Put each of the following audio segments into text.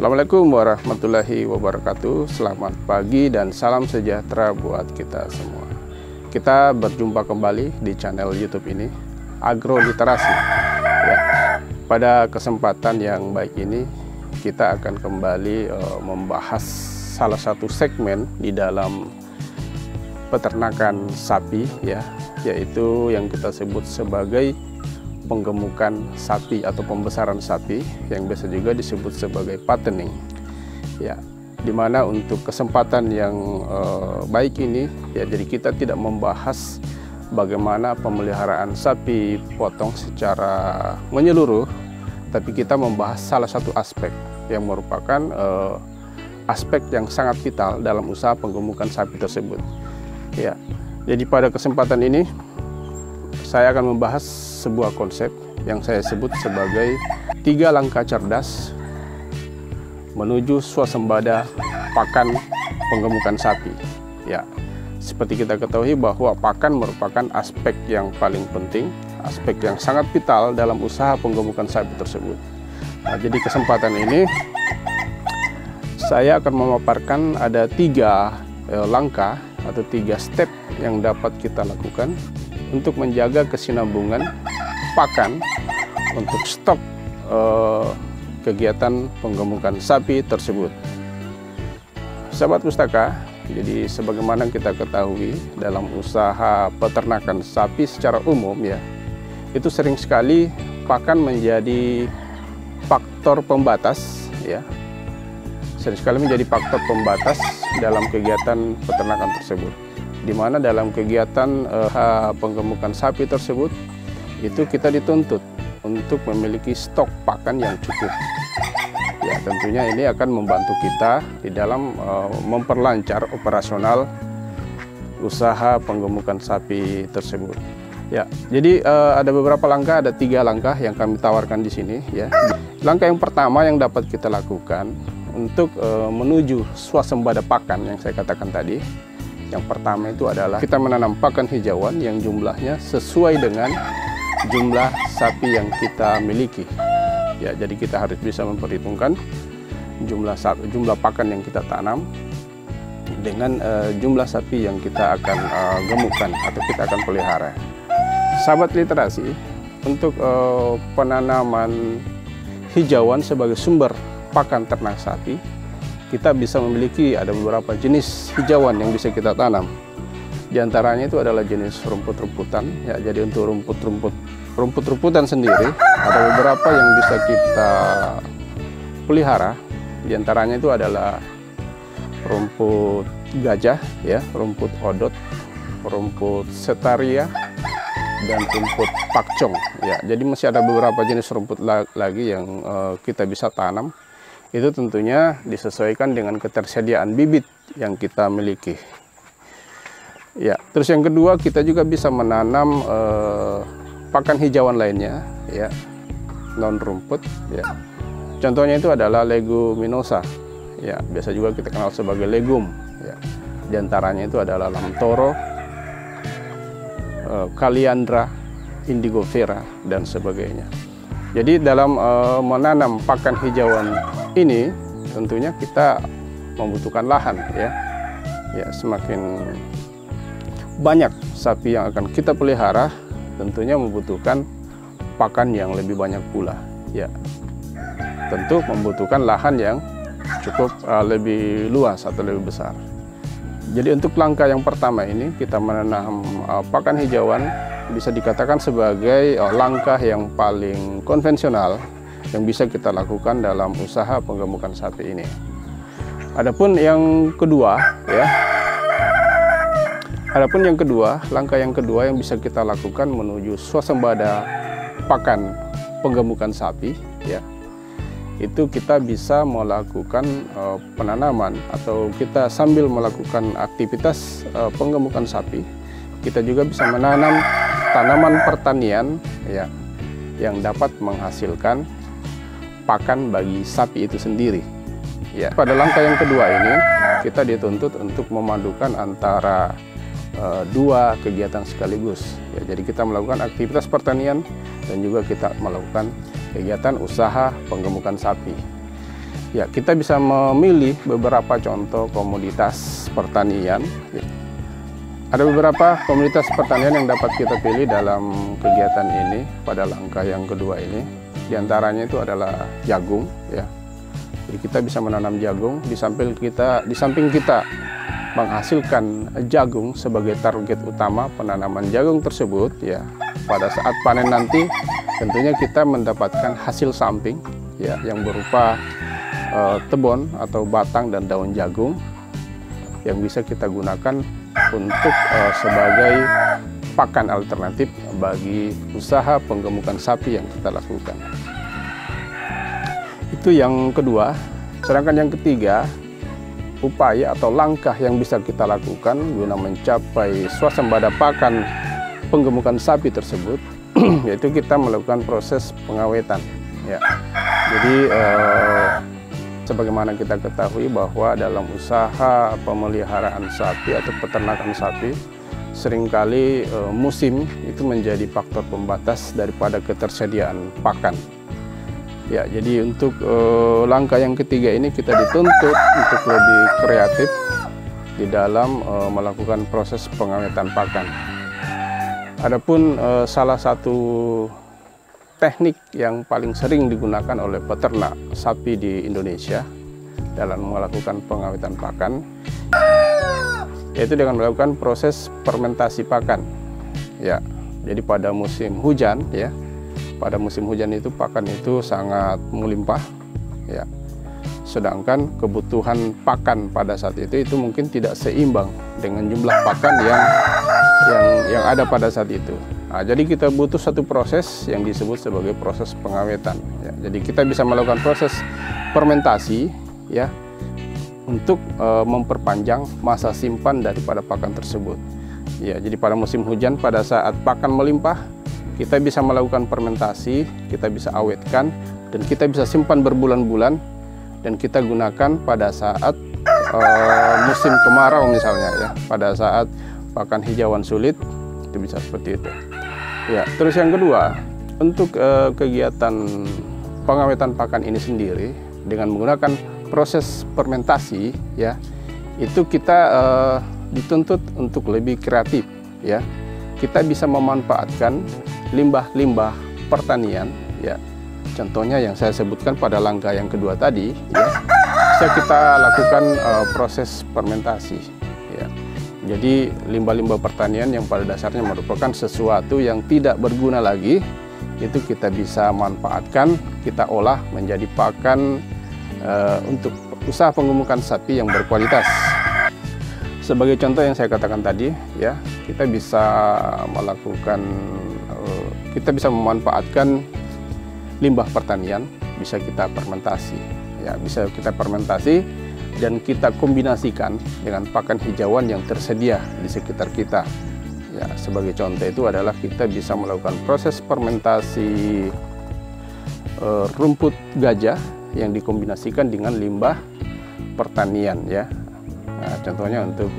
Assalamualaikum warahmatullahi wabarakatuh. Selamat pagi dan salam sejahtera buat kita semua. Kita berjumpa kembali di channel YouTube ini, Agroliterasi. Ya, pada kesempatan yang baik ini, kita akan kembali membahas salah satu segmen di dalam peternakan sapi, ya, yaitu yang kita sebut sebagai penggemukan sapi atau pembesaran sapi, yang biasa juga disebut sebagai fattening, ya, dimana untuk kesempatan yang baik ini, ya, jadi kita tidak membahas bagaimana pemeliharaan sapi potong secara menyeluruh, tapi kita membahas salah satu aspek yang merupakan aspek yang sangat vital dalam usaha penggemukan sapi tersebut, ya. Jadi pada kesempatan ini saya akan membahas sebuah konsep yang saya sebut sebagai 3 langkah cerdas menuju swasembada pakan penggemukan sapi. Ya, seperti kita ketahui bahwa pakan merupakan aspek yang paling penting, aspek yang sangat vital dalam usaha penggemukan sapi tersebut. Nah, jadi kesempatan ini saya akan memaparkan ada 3 langkah atau 3 step yang dapat kita lakukan untuk menjaga kesinambungan pakan untuk stok kegiatan penggemukan sapi tersebut. Sahabat pustaka, jadi sebagaimana kita ketahui dalam usaha peternakan sapi secara umum, ya, itu sering sekali pakan menjadi faktor pembatas, ya, sering sekali menjadi faktor pembatas dalam kegiatan peternakan tersebut, di mana dalam kegiatan penggemukan sapi tersebut itu kita dituntut untuk memiliki stok pakan yang cukup. Ya, tentunya ini akan membantu kita di dalam memperlancar operasional usaha penggemukan sapi tersebut. Ya, jadi ada beberapa langkah, ada 3 langkah yang kami tawarkan di sini, ya. Langkah yang pertama yang dapat kita lakukan untuk menuju swasembada pakan yang saya katakan tadi. Yang pertama itu adalah kita menanam pakan hijauan yang jumlahnya sesuai dengan jumlah sapi yang kita miliki. Ya, jadi kita harus bisa memperhitungkan jumlah pakan yang kita tanam dengan jumlah sapi yang kita akan gemukkan atau kita akan pelihara. Sahabat literasi, untuk penanaman hijauan sebagai sumber pakan ternak sapi, kita bisa memiliki ada beberapa jenis hijauan yang bisa kita tanam. Di antaranya itu adalah jenis rumput-rumputan, ya. Jadi untuk rumput-rumputan sendiri ada beberapa yang bisa kita pelihara. Di antaranya itu adalah rumput gajah, ya, rumput odot, rumput setaria, dan rumput pakcong, ya. Jadi masih ada beberapa jenis rumput lagi yang kita bisa tanam. Itu tentunya disesuaikan dengan ketersediaan bibit yang kita miliki. Ya, terus yang kedua, kita juga bisa menanam pakan hijauan lainnya, ya, non rumput, ya. Contohnya itu adalah leguminosa, ya, biasa juga kita kenal sebagai legum, ya. Di antaranya itu adalah lamtoro, kaliandra, indigofera, dan sebagainya. Jadi dalam menanam pakan hijauan ini tentunya kita membutuhkan lahan, ya. Ya, semakin banyak sapi yang akan kita pelihara, tentunya membutuhkan pakan yang lebih banyak pula, ya. Tentu membutuhkan lahan yang cukup lebih luas atau lebih besar. Jadi untuk langkah yang pertama ini, kita menanam pakan hijauan, bisa dikatakan sebagai langkah yang paling konvensional yang bisa kita lakukan dalam usaha penggemukan sapi ini. Adapun yang kedua, ya, langkah yang kedua yang bisa kita lakukan menuju swasembada pakan penggemukan sapi, ya, itu kita bisa melakukan penanaman atau kita sambil melakukan aktivitas penggemukan sapi, kita juga bisa menanam tanaman pertanian, ya, yang dapat menghasilkan pakan bagi sapi itu sendiri, ya. Pada langkah yang kedua ini kita dituntut untuk memadukan antara 2 kegiatan sekaligus, ya. Jadi kita melakukan aktivitas pertanian dan juga kita melakukan kegiatan usaha penggemukan sapi. Ya, kita bisa memilih beberapa contoh komoditas pertanian. Ada beberapa komoditas pertanian yang dapat kita pilih dalam kegiatan ini pada langkah yang kedua ini. Di antaranya itu adalah jagung, ya. Jadi kita bisa menanam jagung di samping kita menghasilkan jagung sebagai target utama penanaman jagung tersebut, ya. Pada saat panen nanti tentunya kita mendapatkan hasil samping, ya, yang berupa tebon atau batang dan daun jagung yang bisa kita gunakan untuk sebagai pakan alternatif bagi usaha penggemukan sapi yang kita lakukan. Itu yang kedua. Sedangkan yang ketiga, upaya atau langkah yang bisa kita lakukan guna mencapai swasembada pakan penggemukan sapi tersebut yaitu kita melakukan proses pengawetan, ya. Jadi sebagaimana kita ketahui bahwa dalam usaha pemeliharaan sapi atau peternakan sapi, seringkali musim itu menjadi faktor pembatas daripada ketersediaan pakan. Ya, jadi untuk langkah yang ketiga ini kita dituntut untuk lebih kreatif di dalam melakukan proses pengawetan pakan. Adapun salah satu teknik yang paling sering digunakan oleh peternak sapi di Indonesia dalam melakukan pengawetan pakan yaitu dengan melakukan proses fermentasi pakan. Ya, jadi pada musim hujan, ya, pada musim hujan itu pakan itu sangat melimpah, ya. Sedangkan kebutuhan pakan pada saat itu mungkin tidak seimbang dengan jumlah pakan yang ada pada saat itu. Nah, jadi kita butuh satu proses yang disebut sebagai proses pengawetan. Ya, jadi kita bisa melakukan proses fermentasi, ya, untuk memperpanjang masa simpan daripada pakan tersebut. Ya, jadi pada musim hujan pada saat pakan melimpah, kita bisa melakukan fermentasi, kita bisa awetkan, dan kita bisa simpan berbulan-bulan, dan kita gunakan pada saat musim kemarau misalnya, ya, pada saat pakan hijauan sulit, itu bisa seperti itu. Ya, terus yang kedua, untuk kegiatan pengawetan pakan ini sendiri dengan menggunakan proses fermentasi, ya, itu kita dituntut untuk lebih kreatif, ya. Kita bisa memanfaatkan limbah-limbah pertanian, ya. Contohnya yang saya sebutkan pada langkah yang kedua tadi, ya, bisa kita lakukan proses fermentasi, ya. Jadi limbah-limbah pertanian yang pada dasarnya merupakan sesuatu yang tidak berguna lagi, itu kita bisa manfaatkan, kita olah menjadi pakan untuk usaha penggemukan sapi yang berkualitas. Sebagai contoh yang saya katakan tadi, ya, kita bisa memanfaatkan limbah pertanian, bisa kita fermentasi, ya, bisa kita fermentasi dan kita kombinasikan dengan pakan hijauan yang tersedia di sekitar kita. Ya, sebagai contoh itu adalah kita bisa melakukan proses fermentasi rumput gajah yang dikombinasikan dengan limbah pertanian, ya. Nah, contohnya untuk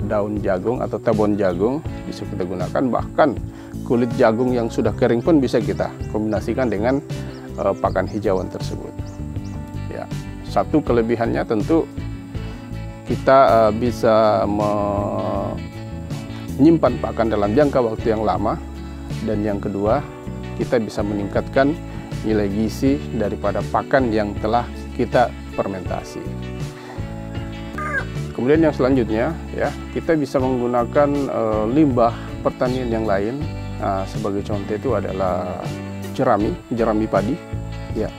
daun jagung atau tebon jagung bisa kita gunakan, bahkan kulit jagung yang sudah kering pun bisa kita kombinasikan dengan pakan hijauan tersebut. Ya, satu kelebihannya tentu kita bisa menyimpan pakan dalam jangka waktu yang lama, dan yang kedua kita bisa meningkatkan nilai gizi daripada pakan yang telah kita fermentasi. Kemudian yang selanjutnya, ya, kita bisa menggunakan limbah pertanian yang lain. Nah, sebagai contoh itu adalah jerami padi, ya,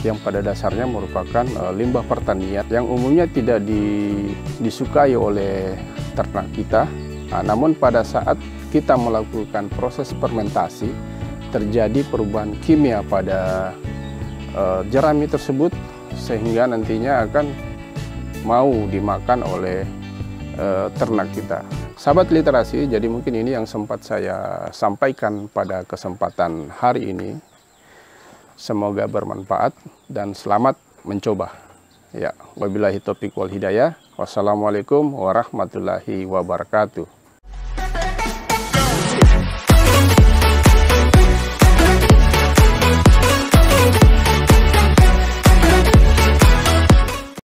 yang pada dasarnya merupakan limbah pertanian yang umumnya tidak disukai oleh ternak kita. Nah, namun pada saat kita melakukan proses fermentasi, terjadi perubahan kimia pada jerami tersebut sehingga nantinya akan mau dimakan oleh ternak kita. Sahabat literasi, jadi mungkin ini yang sempat saya sampaikan pada kesempatan hari ini. Semoga bermanfaat dan selamat mencoba. Ya, wabillahi taufiq wal hidayah. Wassalamualaikum warahmatullahi wabarakatuh.